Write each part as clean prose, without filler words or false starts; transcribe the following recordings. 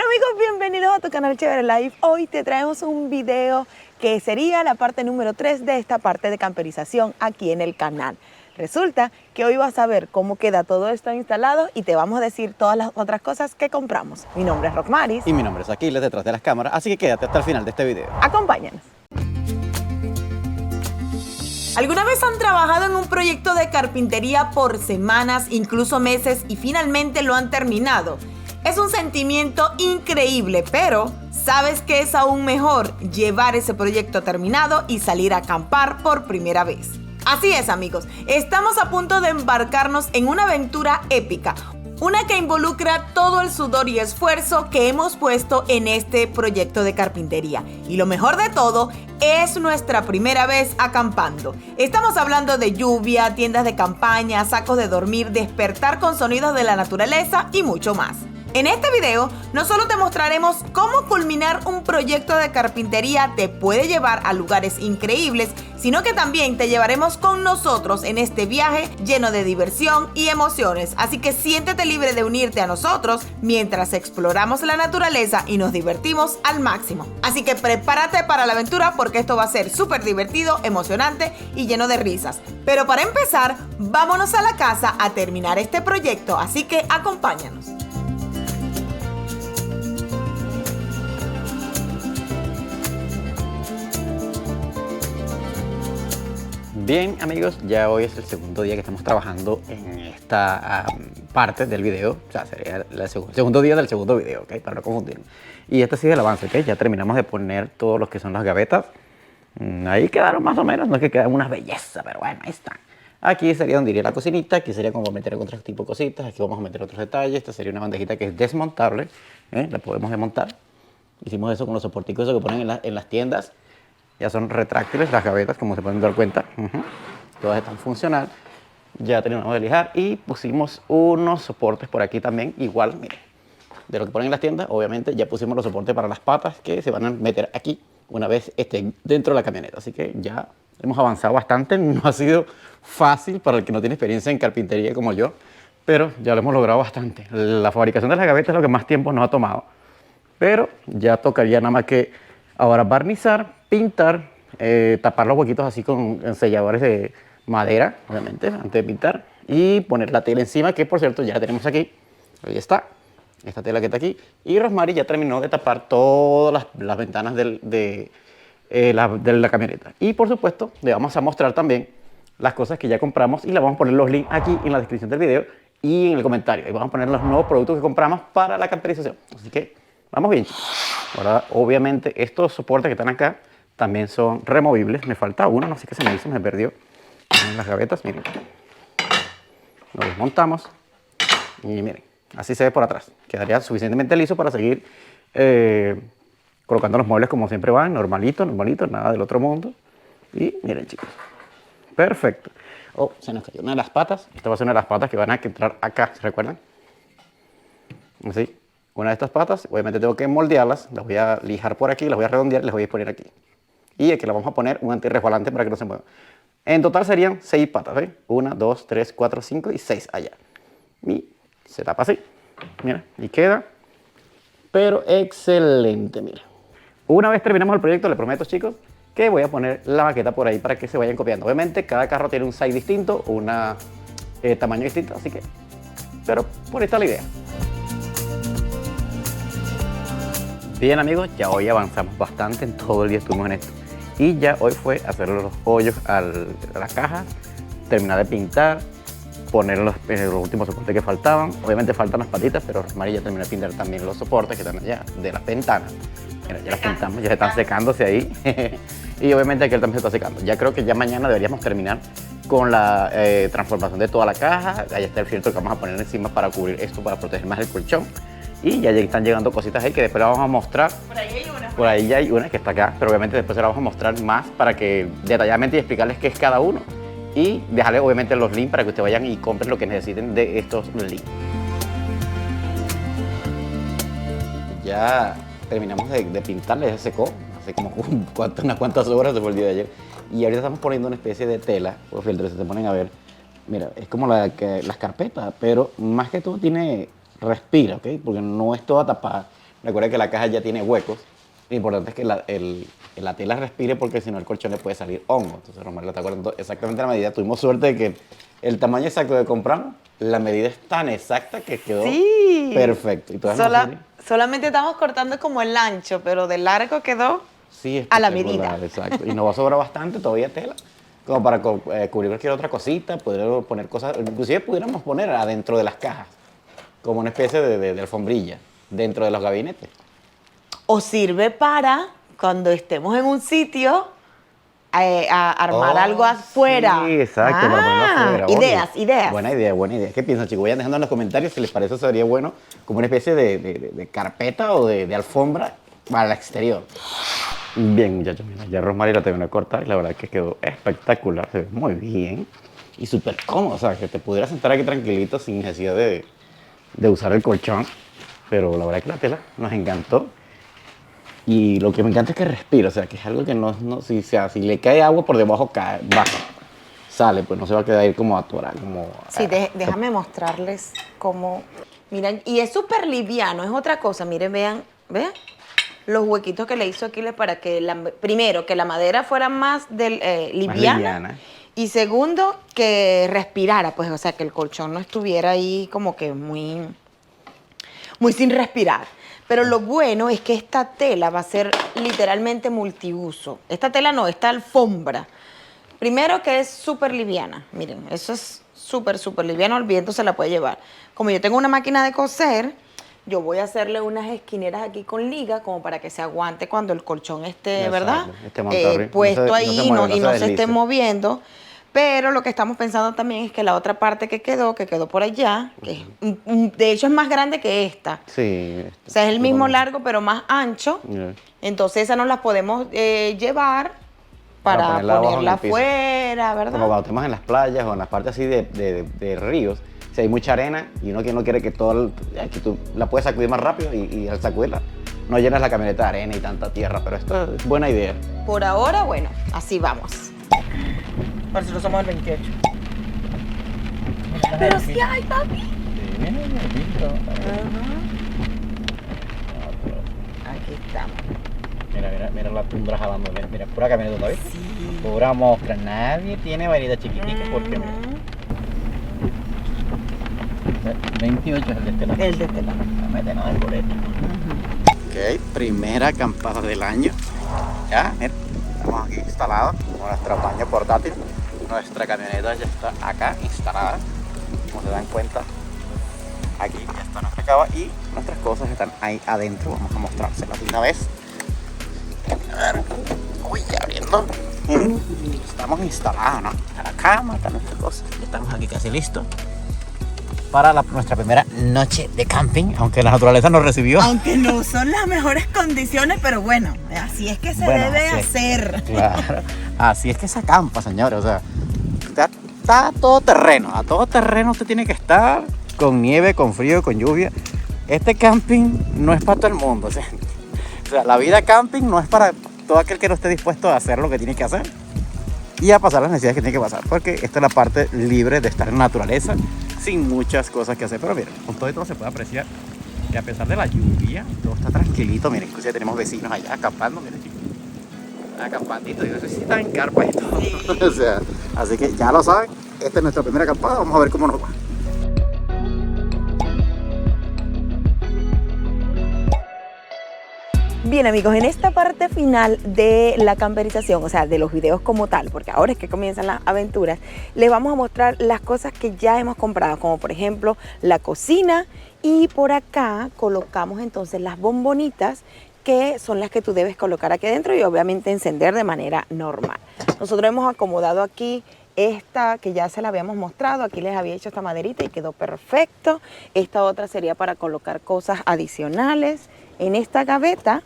Hola amigos, bienvenidos a tu canal Chévere Life. Hoy te traemos un video que sería la parte número 3 de esta parte de camperización aquí en el canal. Resulta que hoy vas a ver cómo queda todo esto instalado y te vamos a decir todas las otras cosas que compramos. Mi nombre es Rockmaris. Y mi nombre es Aquiles, detrás de las cámaras, así que quédate hasta el final de este video. Acompáñanos. ¿Alguna vez han trabajado en un proyecto de carpintería por semanas, incluso meses, y finalmente lo han terminado? Es un sentimiento increíble, pero ¿sabes qué es aún mejor? Llevar ese proyecto terminado y salir a acampar por primera vez. Así es, amigos, estamos a punto de embarcarnos en una aventura épica, una que involucra todo el sudor y esfuerzo que hemos puesto en este proyecto de carpintería. Y lo mejor de todo, es nuestra primera vez acampando. Estamos hablando de lluvia, tiendas de campaña, sacos de dormir, despertar con sonidos de la naturaleza y mucho más. En este video no solo te mostraremos cómo culminar un proyecto de carpintería te puede llevar a lugares increíbles, sino que también te llevaremos con nosotros en este viaje lleno de diversión y emociones. Así que siéntete libre de unirte a nosotros mientras exploramos la naturaleza y nos divertimos al máximo. Así que prepárate para la aventura porque esto va a ser súper divertido, emocionante y lleno de risas. Pero para empezar, vámonos a la casa a terminar este proyecto, así que acompáñanos. Bien, amigos, ya hoy es el segundo día que estamos trabajando en esta parte del video. O sea, sería el segundo día del segundo video, ¿ok? Para no confundirme. Y este sí es el avance, ¿ok? Ya terminamos de poner todos los que son las gavetas. Ahí quedaron más o menos, no es que quedan una belleza, pero bueno, ahí están. Aquí sería donde iría la cocinita, aquí sería como meter otros tipos de cositas, aquí vamos a meter otros detalles. Esta sería una bandejita que es desmontable, la podemos desmontar. Hicimos eso con los soporticos que ponen en las tiendas. Ya son retráctiles las gavetas, como se pueden dar cuenta. Todas están funcionales. Ya terminamos de lijar y pusimos unos soportes por aquí también. Igual, miren, de lo que ponen en las tiendas, obviamente ya pusimos los soportes para las patas que se van a meter aquí una vez estén dentro de la camioneta. Así que ya hemos avanzado bastante. No ha sido fácil para el que no tiene experiencia en carpintería como yo, pero ya lo hemos logrado bastante. La fabricación de las gavetas es lo que más tiempo nos ha tomado. Pero ya tocaría nada más que ahora barnizar, pintar, tapar los huequitos así con selladores de madera, obviamente, antes de pintar, y poner la tela encima, que por cierto ya la tenemos aquí. Ahí está, esta tela que está aquí. Y Rosmary ya terminó de tapar todas las ventanas de la camioneta. Y por supuesto, le vamos a mostrar también las cosas que ya compramos y le vamos a poner los links aquí en la descripción del video y en el comentario. Y vamos a poner los nuevos productos que compramos para la camperización. Así que vamos bien, chicos. Ahora, obviamente, estos soportes que están acá también son removibles. Me falta uno, no sé qué se me hizo, me perdió. En las gavetas, miren. Lo desmontamos y miren, así se ve por atrás. Quedaría suficientemente liso para seguir colocando los muebles como siempre van, normalito, normalito, nada del otro mundo. Y miren, chicos, perfecto. Oh, se nos cayó una de las patas. Esta va a ser una de las patas que van a entrar acá, ¿se recuerdan? Así. Una de estas patas, obviamente tengo que moldearlas, las voy a lijar por aquí, las voy a redondear y las voy a poner aquí. Y aquí le vamos a poner un antirresbalante para que no se mueva. En total serían 6 patas, ¿ven? 1, 2, 3, 4, 5 y 6 allá. Y se tapa así, mira, y queda, pero excelente, mira. Una vez terminamos el proyecto, les prometo, chicos, que voy a poner la maqueta por ahí para que se vayan copiando. Obviamente cada carro tiene un size distinto, un tamaño distinto, así que, pero por ahí está la idea. Bien, amigos, ya hoy avanzamos bastante, en todo el día estuvimos en esto. Y ya hoy fue hacer los hoyos a la caja, terminar de pintar, poner los últimos soportes que faltaban. Obviamente faltan las patitas, pero Rosmary ya terminó de pintar también los soportes que están allá de las ventanas. Mira, ya las pintamos, ya están secándose ahí. Y obviamente aquí también se está secando. Ya creo que ya mañana deberíamos terminar con la transformación de toda la caja. Allá está el filtro que vamos a poner encima para cubrir esto, para proteger más el colchón. Y ya están llegando cositas ahí que después la vamos a mostrar. Por ahí hay una. Por ahí ya hay una que está acá, pero obviamente después se la vamos a mostrar más para que detalladamente y explicarles qué es cada uno. Y dejarles obviamente los links para que ustedes vayan y compren lo que necesiten de estos links. Ya terminamos de pintarle, ya se secó. Hace como unas cuantas horas, se fue el día de ayer. Y ahorita estamos poniendo una especie de tela, los filtros se ponen a ver. Mira, es como las carpetas, pero más que todo respira, ¿ok? Porque no es toda tapada. Recuerda que la caja ya tiene huecos. Lo importante es que la tela respire porque si no el colchón le puede salir hongo. Entonces Romario está cortando exactamente la medida. Tuvimos suerte de que el tamaño exacto que compramos, la medida es tan exacta que quedó perfecto. Y solamente estamos cortando como el ancho, pero de largo quedó sí, a la medida. Exacto. Y nos va a sobrar bastante todavía tela. Como para cubrir cualquier otra cosita, poder poner cosas, inclusive pudiéramos poner adentro de las cajas, como una especie de alfombrilla, dentro de los gabinetes. O sirve para cuando estemos en un sitio a armar algo afuera. Sí, exacto, para ponerlo afuera. Ideas. Buena idea. ¿Qué piensan, chicos? Vayan dejando en los comentarios si les parece eso sería bueno, como una especie de carpeta o de alfombra para el exterior. Bien, muchachos, mira, ya Rosmarie la terminó de cortar y la verdad que quedó espectacular, se ve muy bien y súper cómodo, o sea, que te pudieras sentar aquí tranquilito sin necesidad de usar el colchón, pero la verdad que la tela nos encantó y lo que me encanta es que respira, o sea, que es algo que si le cae agua por debajo, baja, sale, pues no se va a quedar ahí como atorado, Sí, déjame mostrarles cómo, miren, y es súper liviano, es otra cosa, miren, vean los huequitos que le hizo aquí para que, primero, que la madera fuera más liviana. Y segundo, que respirara, pues, o sea, que el colchón no estuviera ahí como que muy sin respirar. Pero lo bueno es que esta tela va a ser literalmente multiuso. Esta tela no, esta alfombra. Primero que es súper liviana, miren, eso es súper liviano, el viento se la puede llevar. Como yo tengo una máquina de coser, yo voy a hacerle unas esquineras aquí con liga como para que se aguante cuando el colchón esté, ¿verdad? Puesto ahí y no se esté moviendo. Pero lo que estamos pensando también es que la otra parte que quedó por allá, que de hecho es más grande que esta. Sí. O sea, es el mismo largo pero más ancho. Entonces esa nos la podemos llevar para ponerla afuera, ¿verdad? Como cuando estemos en las playas o en las partes así de ríos. Si hay mucha arena y uno que no quiere que que tú la puedes sacudir más rápido y al sacudirla no llenas la camioneta de arena y tanta tierra, pero esto es buena idea. Por ahora, bueno, así vamos. Por si no somos el 28. Pero sí hay, papi. Sí, viene el filtro. Aquí estamos. Mira la tundra jalando, mira, pura camioneta, ¿ves? Sí. Pura mostra, nadie tiene varita chiquitica porque mira. 28 es el de este lado. El de este lado. Métenos el boleto. Ok, primera acampada del año. Ya, mira, estamos aquí instalados con nuestro baño portátil. Nuestra camioneta ya está acá instalada. Como se dan cuenta, aquí ya está nuestra cava y nuestras cosas están ahí adentro. Vamos a mostrárselas de una vez. A ver, uy, ya abriendo. Estamos instalados, ¿no? Está la cama, están nuestras cosas. Ya estamos aquí casi listos para nuestra primera noche de camping, aunque la naturaleza nos recibió. Aunque no son las mejores condiciones, pero bueno, así es que se debe hacer. Claro, así es que se acampa, señores. O sea, está a todo terreno. A todo terreno usted tiene que estar con nieve, con frío, con lluvia. Este camping no es para todo el mundo. O sea, la vida camping no es para todo aquel que no esté dispuesto a hacer lo que tiene que hacer y a pasar las necesidades que tiene que pasar, porque esta es la parte libre de estar en la naturaleza sin muchas cosas que hacer. Pero miren, con todo y todo se puede apreciar que a pesar de la lluvia todo está tranquilito. Miren, inclusive tenemos vecinos allá acampando, miren, chicos, acampandito, yo no sé si están en carpa y todo. Sí. O sea, así que ya lo saben, esta es nuestra primera acampada, vamos a ver cómo nos va. Bien, amigos, en esta parte final de la camperización, o sea, de los videos como tal, porque ahora es que comienzan las aventuras, les vamos a mostrar las cosas que ya hemos comprado, como por ejemplo la cocina, y por acá colocamos entonces las bombonitas, que son las que tú debes colocar aquí adentro y obviamente encender de manera normal. Nosotros hemos acomodado aquí esta que ya se la habíamos mostrado, aquí les había hecho esta maderita y quedó perfecto. Esta otra sería para colocar cosas adicionales. En esta gaveta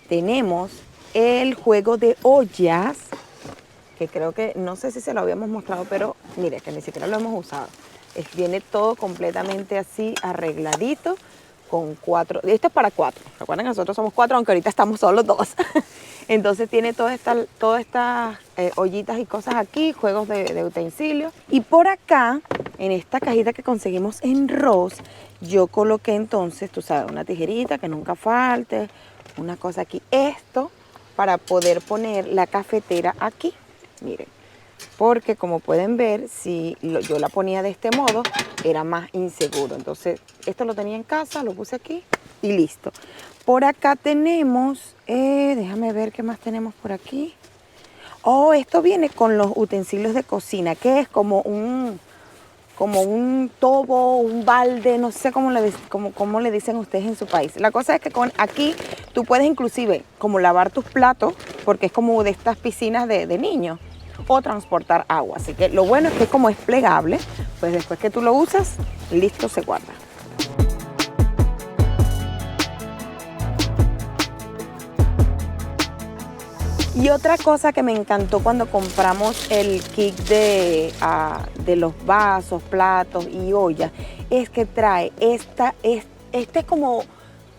tenemos el juego de ollas, que creo que, no sé si se lo habíamos mostrado, pero mire que ni siquiera lo hemos usado. Viene todo completamente así arregladito con 4, este es para 4, recuerden que nosotros somos 4, aunque ahorita estamos solo 2. Entonces tiene todas estas ollitas y cosas aquí, juegos de utensilios. Y por acá, en esta cajita que conseguimos en Ross, yo coloqué entonces, tú sabes, una tijerita que nunca falte, una cosa aquí, esto para poder poner la cafetera aquí, miren. Porque como pueden ver, si yo la ponía de este modo, era más inseguro. Entonces, esto lo tenía en casa, lo puse aquí y listo. Por acá tenemos, déjame ver qué más tenemos por aquí. Oh, esto viene con los utensilios de cocina, que es como un tobo, un balde, no sé cómo le dicen ustedes en su país. La cosa es que aquí tú puedes inclusive como lavar tus platos, porque es como de estas piscinas de niños, o transportar agua. Así que lo bueno es que como es plegable, pues después que tú lo usas, listo, se guarda. Y otra cosa que me encantó cuando compramos el kit de los vasos, platos y ollas, es que trae este es como,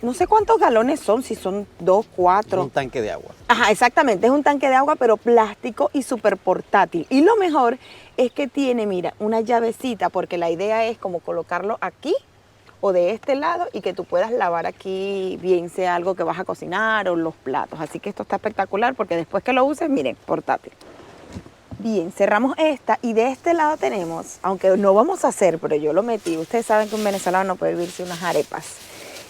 no sé cuántos galones son, si son 2, 4. Un tanque de agua. Ajá, exactamente, es un tanque de agua, pero plástico y súper portátil. Y lo mejor es que tiene, mira, una llavecita, porque la idea es como colocarlo aquí o de este lado y que tú puedas lavar aquí, bien sea algo que vas a cocinar o los platos. Así que esto está espectacular porque después que lo uses, miren, portátil. Bien, cerramos esta y de este lado tenemos, aunque no vamos a hacer, pero yo lo metí. Ustedes saben que un venezolano no puede vivir sin unas arepas.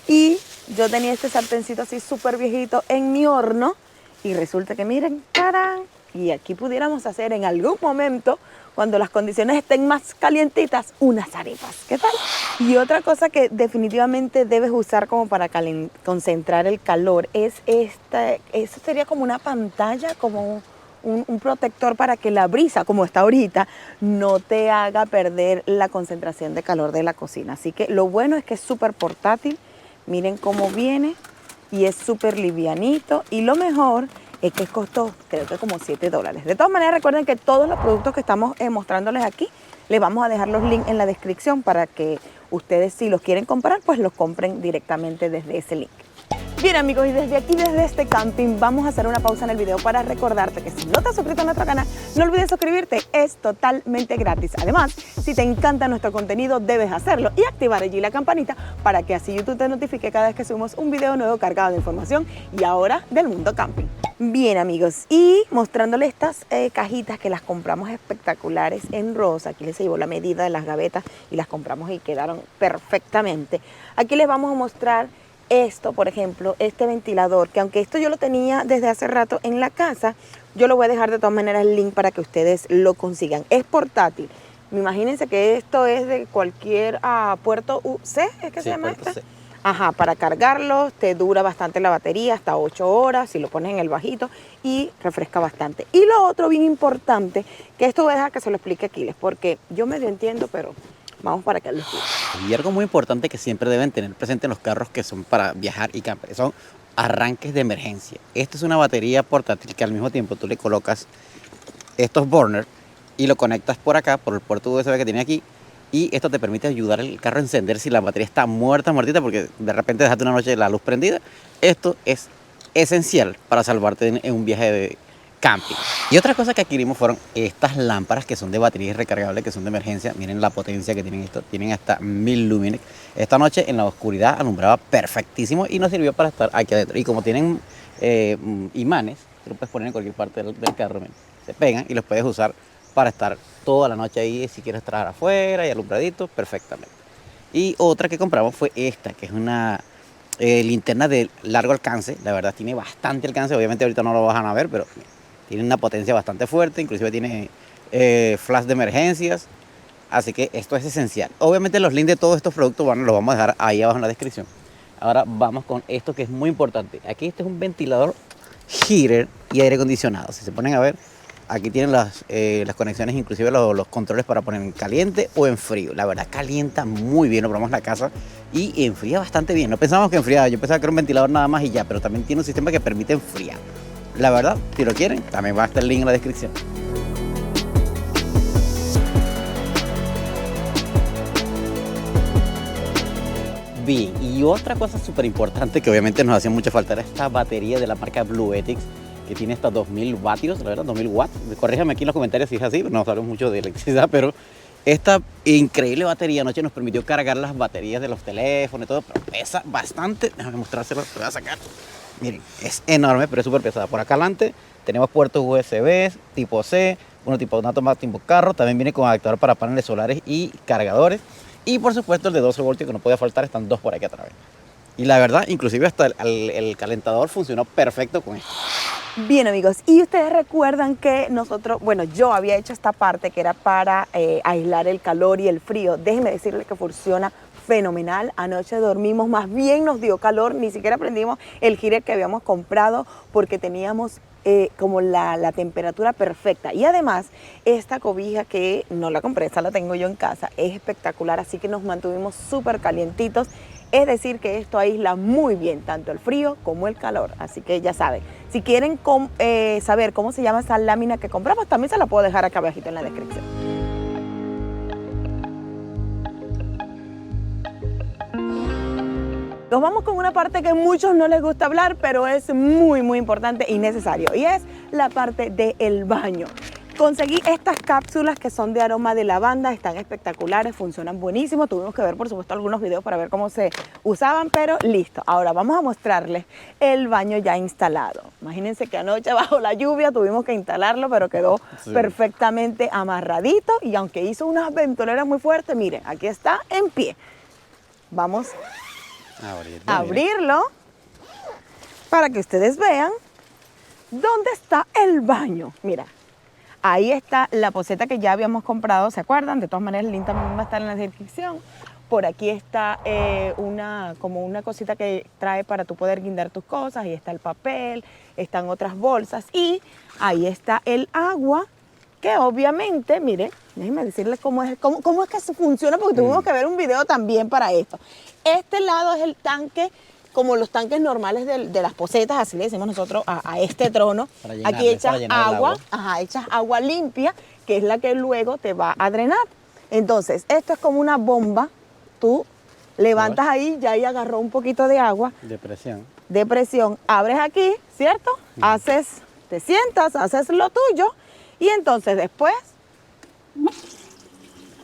Y yo tenía este sartencito así súper viejito en mi horno y resulta que miren, ¡tarán! Y aquí pudiéramos hacer en algún momento, cuando las condiciones estén más calientitas, unas arepas. ¿Qué tal? Y otra cosa que definitivamente debes usar como para concentrar el calor es eso sería como una pantalla, como un protector para que la brisa, como está ahorita, no te haga perder la concentración de calor de la cocina. Así que lo bueno es que es súper portátil. Miren cómo viene y es súper livianito. Y lo mejor es que costó, creo que como $7. De todas maneras, recuerden que todos los productos que estamos mostrándoles aquí, les vamos a dejar los links en la descripción para que ustedes, si los quieren comprar, pues los compren directamente desde ese link. Bien amigos, y desde aquí, desde este camping, vamos a hacer una pausa en el video para recordarte que si no te has suscrito a nuestro canal, no olvides suscribirte, es totalmente gratis. Además, si te encanta nuestro contenido, debes hacerlo y activar allí la campanita para que así YouTube te notifique cada vez que subimos un video nuevo cargado de información y ahora del mundo camping. Bien amigos, y mostrándoles estas cajitas que las compramos espectaculares en Ross. Aquí les llevo la medida de las gavetas y las compramos y quedaron perfectamente. Aquí les vamos a mostrar esto, por ejemplo, este ventilador, que aunque esto yo lo tenía desde hace rato en la casa, yo lo voy a dejar de todas maneras el link para que ustedes lo consigan. Es portátil. Imagínense que esto es de cualquier puerto UC, ¿es que se llama esta? C. Ajá, para cargarlo, te dura bastante la batería, hasta 8 horas, si lo pones en el bajito, y refresca bastante. Y lo otro bien importante, que esto voy a dejar que se lo explique Aquiles, porque yo medio entiendo, pero vamos para que lo explique. Y algo muy importante que siempre deben tener presente en los carros que son para viajar y camper, son arranques de emergencia. Esta es una batería portátil que al mismo tiempo tú le colocas estos burners y lo conectas por acá, por el puerto USB que tiene aquí, y esto te permite ayudar al carro a encender si la batería está muertita, porque de repente dejaste una noche la luz prendida. Esto es esencial para salvarte en un viaje de camping. Y otra cosa que adquirimos fueron estas lámparas que son de baterías recargables, que son de emergencia. Miren la potencia que tienen esto, tienen hasta 1000 lúmenes. Esta noche en la oscuridad alumbraba perfectísimo y nos sirvió para estar aquí adentro. Y como tienen imanes, que lo puedes poner en cualquier parte del carro, miren, se pegan y los puedes usar para estar toda la noche ahí, si quieres trabajar afuera y alumbradito, perfectamente. Y otra que compramos fue esta, que es una linterna de largo alcance. La verdad tiene bastante alcance, obviamente ahorita no lo van a ver, pero tiene una potencia bastante fuerte, inclusive tiene flash de emergencias, así que esto es esencial. Obviamente los links de todos estos productos los vamos a dejar ahí abajo en la descripción. Ahora vamos con esto que es muy importante. Aquí este es un ventilador heater y aire acondicionado. Si se ponen a ver, aquí tienen las conexiones, inclusive los controles para poner en caliente o en frío. La verdad calienta muy bien, lo probamos en la casa y enfría bastante bien. No pensábamos que enfriaba, yo pensaba que era un ventilador nada más y ya, pero también tiene un sistema que permite enfriar. La verdad, si lo quieren, también va a estar el link en la descripción. Bien, y otra cosa súper importante que obviamente nos hacía mucha falta era esta batería de la marca Bluetix, que tiene hasta 2000 vatios, la verdad, 2000 watts. Corríjame aquí en los comentarios si es así, no sabemos mucho de electricidad, pero esta increíble batería anoche nos permitió cargar las baterías de los teléfonos y todo, pero pesa bastante. Déjame mostrárselo, lo voy a sacar. Miren, es enorme, pero es súper pesada. Por acá adelante tenemos puertos USB tipo C, una toma tipo carro, también viene con adaptador para paneles solares y cargadores. Y por supuesto el de 12 voltios que no podía faltar, están dos por aquí atrás. Y la verdad, inclusive hasta el calentador funcionó perfecto con esto. Bien, amigos, y ustedes recuerdan que nosotros, bueno, yo había hecho esta parte que era para aislar el calor y el frío. Déjenme decirles que funciona fenomenal. Anoche dormimos, más bien nos dio calor, ni siquiera prendimos el heater que habíamos comprado porque teníamos como la temperatura perfecta. Y además, esta cobija que no la compré, esta la tengo yo en casa, es espectacular, así que nos mantuvimos súper calientitos. Es decir, que esto aísla muy bien tanto el frío como el calor. Así que ya saben, si quieren saber cómo se llama esa lámina que compramos, también se la puedo dejar acá abajito en la descripción. Nos vamos con una parte que a muchos no les gusta hablar, pero es muy, muy importante y necesario. Y es la parte del baño. Conseguí estas cápsulas que son de aroma de lavanda, están espectaculares, funcionan buenísimo. Tuvimos que ver, por supuesto, algunos videos para ver cómo se usaban, pero listo. Ahora vamos a mostrarles el baño ya instalado. Imagínense que anoche bajo la lluvia tuvimos que instalarlo, pero quedó perfectamente amarradito. Y aunque hizo unas ventoleras muy fuertes, miren, aquí está en pie. Vamos a abrirlo para que ustedes vean dónde está el baño. Mira. Ahí está la poceta que ya habíamos comprado, ¿se acuerdan? De todas maneras, el link también va a estar en la descripción. Por aquí está como una cosita que trae para tú poder guindar tus cosas. Ahí está el papel, están otras bolsas. Y ahí está el agua, que obviamente, miren, déjenme decirles cómo es que eso funciona, porque tuvimos que ver un video también para esto. Este lado es el tanque, como los tanques normales de las pocetas, así le decimos nosotros a este trono. Aquí echas agua, echas agua limpia, que es la que luego te va a drenar. Entonces, esto es como una bomba. Tú levantas ahí, ya ahí agarró un poquito de agua. De presión. Abres aquí, ¿cierto? Te sientas, haces lo tuyo y entonces después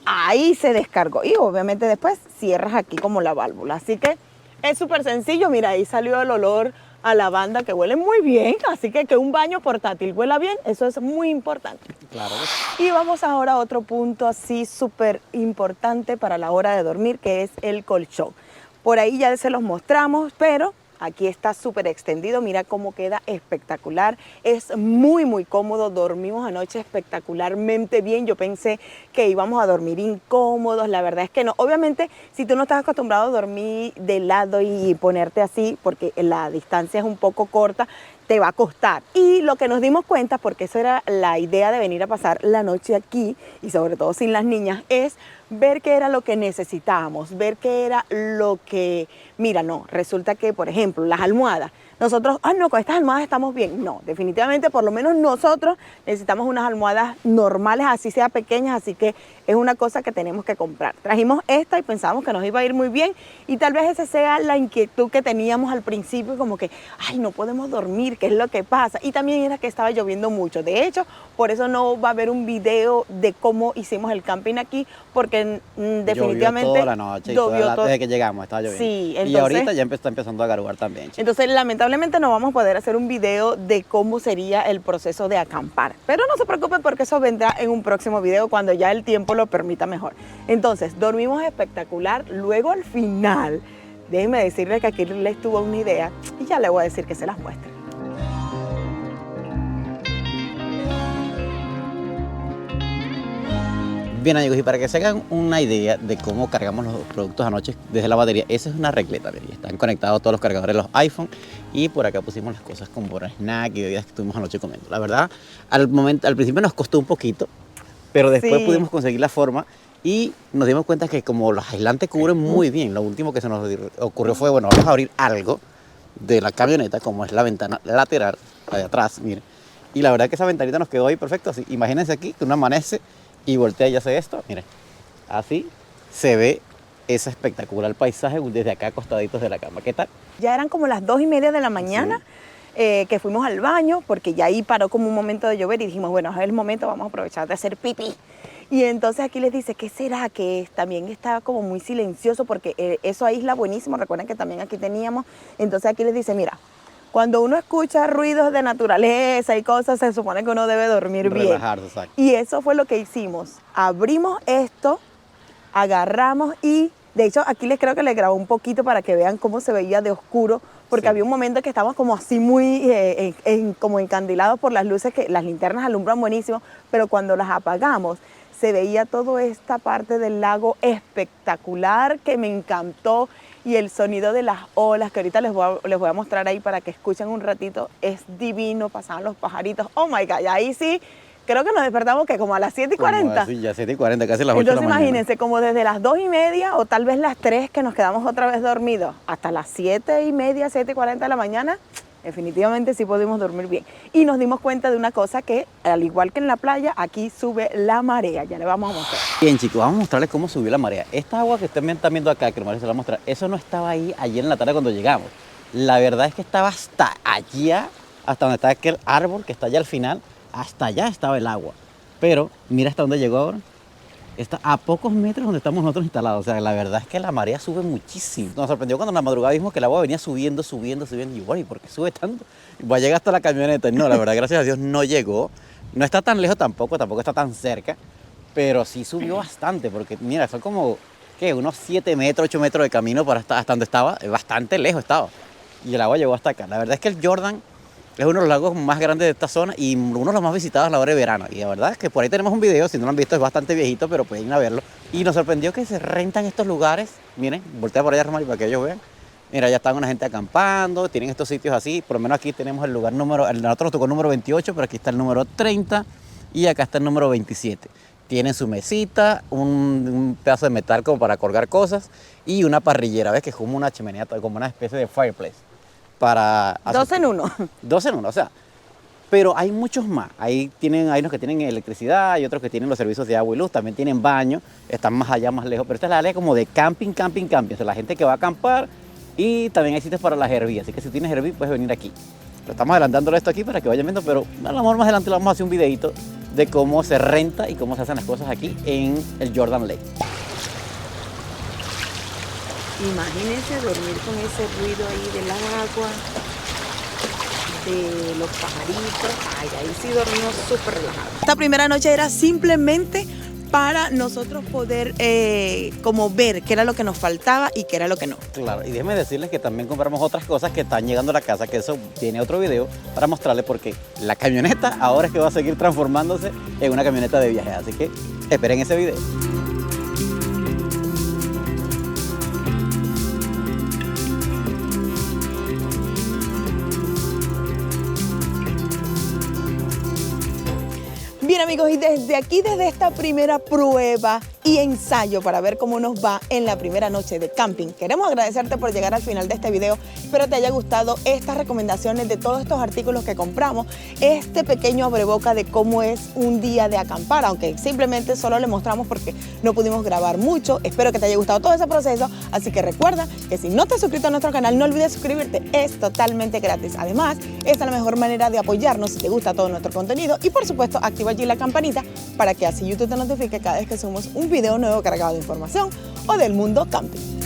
ahí se descargó. Y obviamente después cierras aquí como la válvula. Así que es súper sencillo, mira, ahí salió el olor a lavanda que huele muy bien, así que un baño portátil huela bien, eso es muy importante. Claro. Y vamos ahora a otro punto así súper importante para la hora de dormir, que es el colchón. Por ahí ya se los mostramos, pero aquí está súper extendido, mira cómo queda espectacular, es muy muy cómodo, dormimos anoche espectacularmente bien, yo pensé que íbamos a dormir incómodos, la verdad es que no, obviamente si tú no estás acostumbrado a dormir de lado y ponerte así, porque la distancia es un poco corta, te va a costar. Y lo que nos dimos cuenta, porque eso era la idea de venir a pasar la noche aquí, y sobre todo sin las niñas, es ver qué era lo que necesitábamos, ver qué era lo que, mira, no, resulta que, por ejemplo, las almohadas, nosotros, no, con estas almohadas estamos bien. No, definitivamente, por lo menos nosotros necesitamos unas almohadas normales, así sea pequeñas, así que es una cosa que tenemos que comprar. Trajimos esta y pensábamos que nos iba a ir muy bien y tal vez esa sea la inquietud que teníamos al principio, como que, ay, no podemos dormir, ¿qué es lo que pasa? Y también era que estaba lloviendo mucho. De hecho, por eso no va a haber un video de cómo hicimos el camping aquí, porque definitivamente llovió toda la noche, desde que llegamos estaba lloviendo. Sí, entonces, y ahorita ya está empezando a garugar también, chicos. Entonces, lamentablemente no vamos a poder hacer un video de cómo sería el proceso de acampar. Pero no se preocupen porque eso vendrá en un próximo video cuando ya el tiempo lo permita mejor. Entonces, dormimos espectacular. Luego al final, déjenme decirles que aquí les tuvo una idea y ya les voy a decir que se las muestre. Bien, amigos, y para que se hagan una idea de cómo cargamos los productos anoche desde la batería, esa es una regleta, y están conectados todos los cargadores de los iPhone y por acá pusimos las cosas como por snack y bebidas que estuvimos anoche comiendo. La verdad, al principio nos costó un poquito, pero después pudimos conseguir la forma y nos dimos cuenta que como los aislantes cubren muy bien, lo último que se nos ocurrió fue, bueno, vamos a abrir algo de la camioneta, como es la ventana lateral, la de atrás, miren. Y la verdad que esa ventanita nos quedó ahí perfecto, así. Imagínense aquí que uno amanece y voltea y hace esto, miren, así se ve ese espectacular paisaje desde acá acostaditos de la cama. ¿Qué tal? Ya eran como las 2:30 de la mañana. Que fuimos al baño, porque ya ahí paró como un momento de llover y dijimos, bueno, es el momento, vamos a aprovechar de hacer pipí. Y entonces aquí les dice, ¿qué será? Que también está como muy silencioso, porque eso aísla buenísimo. Recuerden que también aquí teníamos. Entonces aquí les dice, mira, cuando uno escucha ruidos de naturaleza y cosas, se supone que uno debe dormir bien. Relajarse, exacto. Y eso fue lo que hicimos. Abrimos esto, agarramos y, de hecho, aquí les creo que les grabé un poquito para que vean cómo se veía de oscuro, porque había un momento que estábamos como así muy como encandilados por las luces, que las linternas alumbran buenísimo, pero cuando las apagamos se veía toda esta parte del lago espectacular que me encantó, y el sonido de las olas, que ahorita les voy a mostrar ahí para que escuchen un ratito, es divino, pasaban los pajaritos, oh my God, y ahí sí, creo que nos despertamos que como a las 7:40. Sí, ya 7:40, casi las 8 de la Entonces mañana. imagínense, como desde las 2:30 o tal vez las 3 que nos quedamos otra vez dormidos, hasta las 7:30, 7:40 de la mañana, definitivamente sí pudimos dormir bien. Y nos dimos cuenta de una cosa, que al igual que en la playa, aquí sube la marea. Ya le vamos a mostrar. Bien, chicos, vamos a mostrarles cómo subió la marea. Esta agua que ustedes están viendo acá, que María se la va a mostrar, eso no estaba ahí ayer en la tarde cuando llegamos. La verdad es que estaba hasta allá, hasta donde está aquel árbol que está allá al final, hasta allá estaba el agua. Pero mira hasta dónde llegó ahora. Está a pocos metros donde estamos nosotros instalados. O sea, la verdad es que la marea sube muchísimo. Nos sorprendió cuando en la madrugada vimos que el agua venía subiendo. Y bueno, ¿y por qué sube tanto? Va a llegar hasta la camioneta. No, la verdad, gracias a Dios, no llegó. No está tan lejos tampoco está tan cerca. Pero sí subió bastante, porque mira, son como, ¿qué? Unos 7 metros, 8 metros de camino para hasta donde estaba. Bastante lejos estaba. Y el agua llegó hasta acá. La verdad es que el Jordan es uno de los lagos más grandes de esta zona y uno de los más visitados a la hora de verano. Y la verdad es que por ahí tenemos un video, si no lo han visto es bastante viejito, pero pueden ir a verlo. Y nos sorprendió que se rentan estos lugares. Miren, voltea por allá, Romari, para que ellos vean. Mira, ya están una gente acampando, tienen estos sitios así. Por lo menos aquí tenemos el lugar nosotros nos tocó el número 28, pero aquí está el número 30 y acá está el número 27. Tienen su mesita, un pedazo de metal como para colgar cosas y una parrillera, ¿ves? Que es como una chimenea, como una especie de fireplace. Para 2 en 1. 2 en 1, o sea, pero hay muchos más. Hay unos que tienen electricidad, hay otros que tienen los servicios de agua y luz, también tienen baño, están más allá, más lejos, pero esta es la área como de camping, o sea, la gente que va a acampar, y también hay sitios para las Airbnb, así que si tienes Airbnb puedes venir aquí. Lo estamos adelantándolo esto aquí para que vayan viendo, pero a lo mejor más adelante le vamos a hacer un videito de cómo se renta y cómo se hacen las cosas aquí en el Jordan Lake. Imagínense dormir con ese ruido ahí del agua, de los pajaritos. Ay, ahí sí dormimos súper relajados. Esta primera noche era simplemente para nosotros poder como ver qué era lo que nos faltaba y qué era lo que no. Claro, y déjenme decirles que también compramos otras cosas que están llegando a la casa, que eso tiene otro video para mostrarles, porque la camioneta ahora es que va a seguir transformándose en una camioneta de viaje, así que esperen ese video. Bien amigos, y desde aquí, desde esta primera prueba y ensayo para ver cómo nos va en la primera noche de camping, queremos agradecerte por llegar al final de este video. Espero te haya gustado estas recomendaciones de todos estos artículos que compramos, este pequeño abreboca de cómo es un día de acampar, aunque simplemente solo le mostramos porque no pudimos grabar mucho. Espero que te haya gustado todo ese proceso, así que recuerda que si no te has suscrito a nuestro canal, no olvides suscribirte, es totalmente gratis. Además, esta es la mejor manera de apoyarnos si te gusta todo nuestro contenido, y por supuesto activa allí la campanita para que así YouTube te notifique cada vez que subimos un video nuevo cargado de información o del mundo camping.